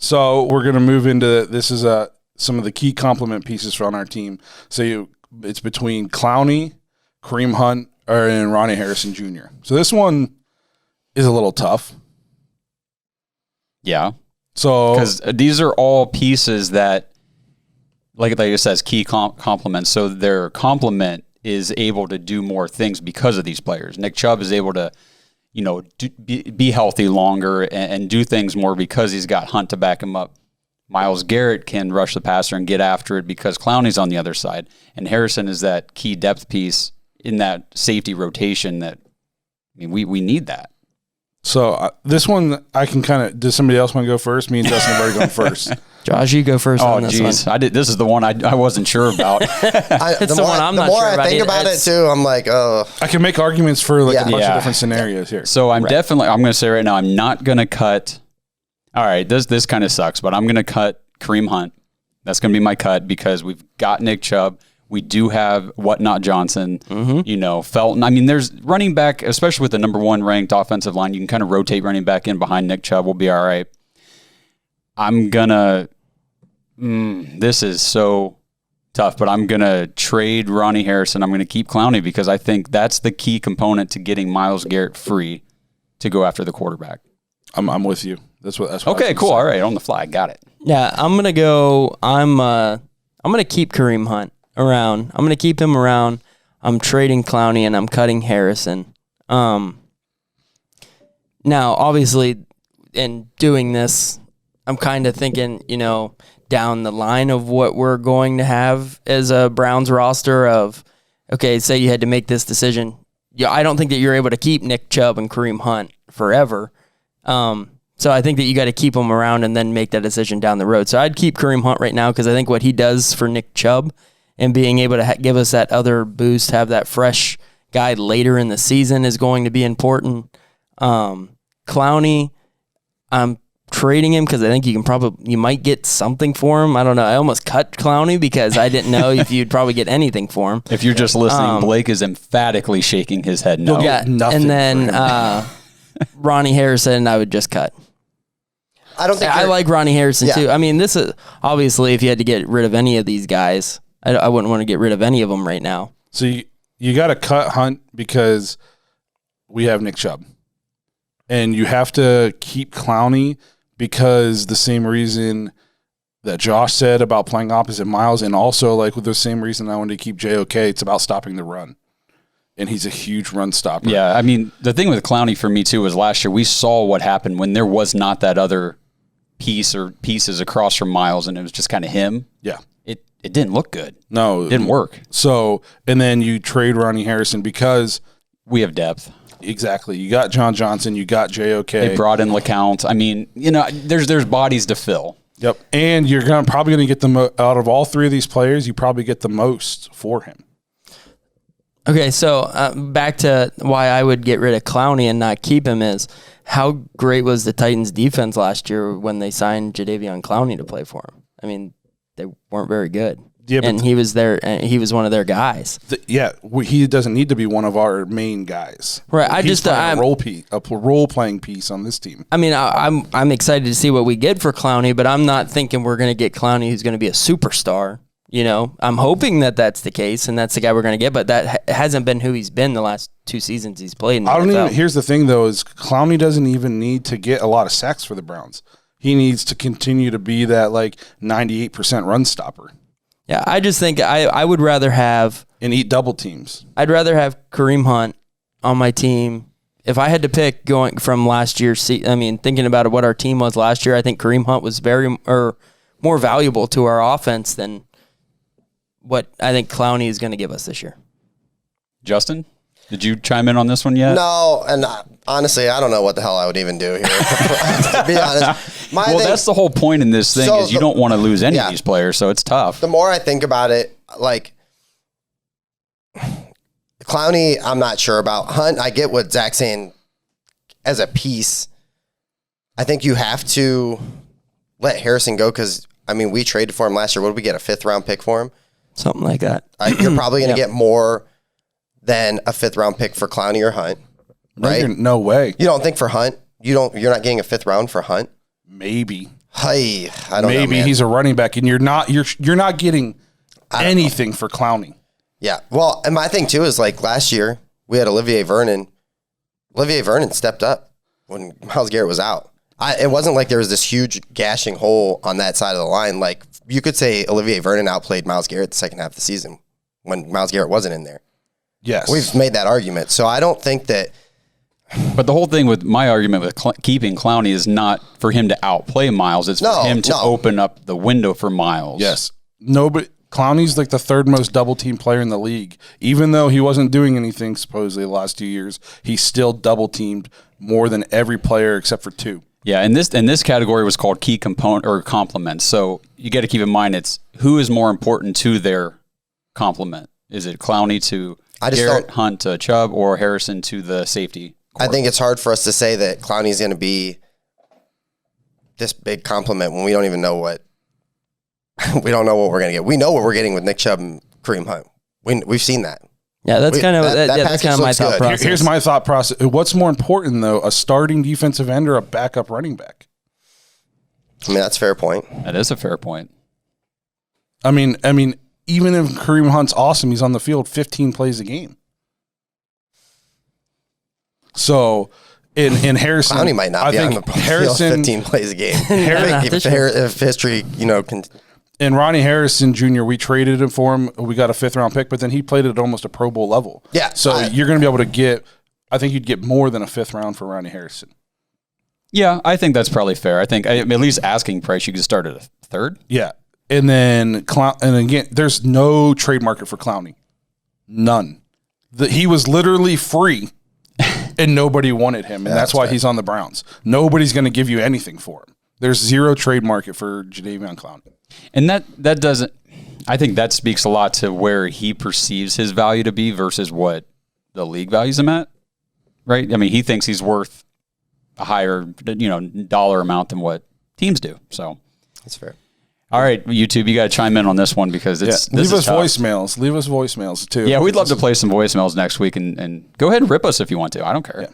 So we're going to move into this is some of the key complement pieces on our team. So it's between Clowney, Kareem Hunt, and Ronnie Harrison Jr. So this one is a little tough. Yeah. So because these are all pieces that, like it says, key complements. So their complement is able to do more things because of these players. Nick Chubb is able to, be healthy longer and do things more because he's got Hunt to back him up. Myles Garrett can rush the passer and get after it because Clowney's on the other side. And Harrison is that key depth piece in that safety rotation that, we need that. So this one, I can does somebody else want to go first? Me and Justin have already gone first. Josh, you go first on this one. This is the one I wasn't sure about. It's the one I'm not sure about. The more I think about it too, I'm like, oh. I can make arguments for a bunch of different scenarios here. So I'm going to say right now, I'm not going to cut. All right, this kind of sucks, but I'm going to cut Kareem Hunt. That's going to be my cut because we've got Nick Chubb. We do have Whatnot Johnson, Felton. There's running back, especially with the number 1 ranked offensive line. You can kind of rotate running back in behind Nick Chubb. We'll be all right. I'm going to this is so tough, but I'm going to trade Ronnie Harrison. I'm going to keep Clowney because I think that's the key component to getting Myles Garrett free to go after the quarterback. I'm with you. That's what okay, cool. All right, on the fly. Got it. Yeah, I'm going to go. I'm going to keep Kareem Hunt around. I'm going to keep him around. I'm trading Clowney and I'm cutting Harrison. Now, obviously, in doing this, I'm kind of thinking, down the line of what we're going to have as a Browns roster of, okay, say you had to make this decision. Yeah, I don't think that you're able to keep Nick Chubb and Kareem Hunt forever. So I think that you got to keep them around and then make that decision down the road. So I'd keep Kareem Hunt right now because I think what he does for Nick Chubb and being able to give us that other boost, have that fresh guy later in the season is going to be important. Clowney, I'm trading him because I think you might get something for him. I don't know. I almost cut Clowney because I didn't know if you'd probably get anything for him. If you're just listening, Blake is emphatically shaking his head no. Yeah, and then Ronnie Harrison, I would just cut. I like Ronnie Harrison too. This is obviously if you had to get rid of any of these guys, I wouldn't want to get rid of any of them right now. So you got to cut Hunt because we have Nick Chubb, and you have to keep Clowney because the same reason that Josh said about playing opposite Myles, and also like with the same reason I wanted to keep JOK. It's about stopping the run. And he's a huge run stopper. Yeah, the thing with Clowney for me, too, was last year we saw what happened when there was not that other piece or pieces across from Myles, and it was just kind of him. Yeah. It didn't look good. No. It didn't work. So, and then you trade Ronnie Harrison because we have depth. Exactly. You got John Johnson. You got JOK. They brought in LeCount. There's bodies to fill. Yep. And you're probably going to get them out of all three of these players, you probably get the most for him. Okay, so back to why I would get rid of Clowney and not keep him is how great was the Titans' defense last year when they signed Jadeveon Clowney to play for him? They weren't very good. Yeah, and he was there. He was one of their guys. He doesn't need to be one of our main guys. Right. I'm a role playing piece on this team. I'm excited to see what we get for Clowney, but I'm not thinking we're going to get Clowney who's going to be a superstar. I'm hoping that that's the case, and that's the guy we're going to get, but that hasn't been who he's been the last 2 seasons he's played in the NFL. Here's the thing, though, is Clowney doesn't even need to get a lot of sacks for the Browns. He needs to continue to be that, 98% run stopper. Yeah, I just think I would rather have... And eat double teams. I'd rather have Kareem Hunt on my team. If I had to pick going from last year's... thinking about what our team was last year, I think Kareem Hunt was more valuable to our offense than what I think Clowney is going to give us this year. Justin, did you chime in on this one yet? No, and honestly, I don't know what the hell I would even do here. To be honest, that's the whole point in this thing is you don't want to lose any of these players, so it's tough. The more I think about it, Clowney, I'm not sure about. Hunt, I get what Zach's saying as a piece. I think you have to let Harrison go because, we traded for him last year. What did we get, a 5th-round pick for him? Something like that. You're probably going to get more than a 5th-round pick for Clowney or Hunt, right? No way. You don't think for Hunt? You're not getting a 5th round for Hunt? Maybe. I don't know. Maybe Man. he's a running back, and you're not getting anything for Clowney. Yeah. Well, and my thing too is like last year we had Olivier Vernon. Olivier Vernon stepped up when Myles Garrett was out. It wasn't like there was this huge gashing hole on that side of the line. Like you could say Olivier Vernon outplayed Myles Garrett the second half of the season when Myles Garrett wasn't in there. Yes. We've made that argument. So I don't think that. But the whole thing with my argument with keeping Clowney is not for him to outplay Myles. It's for him to open up the window for Myles. Yes. Nobody. Clowney's like the third most double team player in the league. Even though he wasn't doing anything supposedly the last 2 years, he still double teamed more than every player except for 2. Yeah, and this category was called key component or complements. So you got to keep in mind it's who is more important to their complement. Is it Clowney to Garrett, Hunt to Chubb, or Harrison to the safety? I think it's hard for us to say that Clowney's going to be this big compliment when we don't even know what we don't know what we're going to get. We know what we're getting with Nick Chubb and Kareem Hunt. We've seen that. Yeah, that's kind of my thought good. process. Here's my thought process. What's more important though, a starting defensive end or a backup running back? I mean, that's a fair point. That is a fair point. I mean, even if Kareem Hunt's awesome, he's on the field 15 plays a game. So, in Harrison, Clowney might not be on the field 15 plays a game. If history, And Ronnie Harrison Jr., we traded him for him. We got a 5th-round pick, but then he played at almost a Pro Bowl level. Yeah. So you're going to be able to get, I think you'd get more than a 5th round for Ronnie Harrison. Yeah, I think that's probably fair. I think at least asking price, you could start at a 3rd. Yeah. And then, and again, there's no trade market for Clowney. None. He was literally free, and nobody wanted him, and that's why he's on the Browns. Nobody's going to give you anything for him. There's zero trade market for Jadeveon Clowney. And that doesn't, I think that speaks a lot to where he perceives his value to be versus what the league values him at, right? I mean, he thinks he's worth a higher, dollar amount than what teams do. So that's fair. All right, YouTube, you got to chime in on this one because it's leave us voicemails. Leave us voicemails too. Yeah, we'd love to play some voicemails next week and go ahead and rip us if you want to. I don't care. Yeah.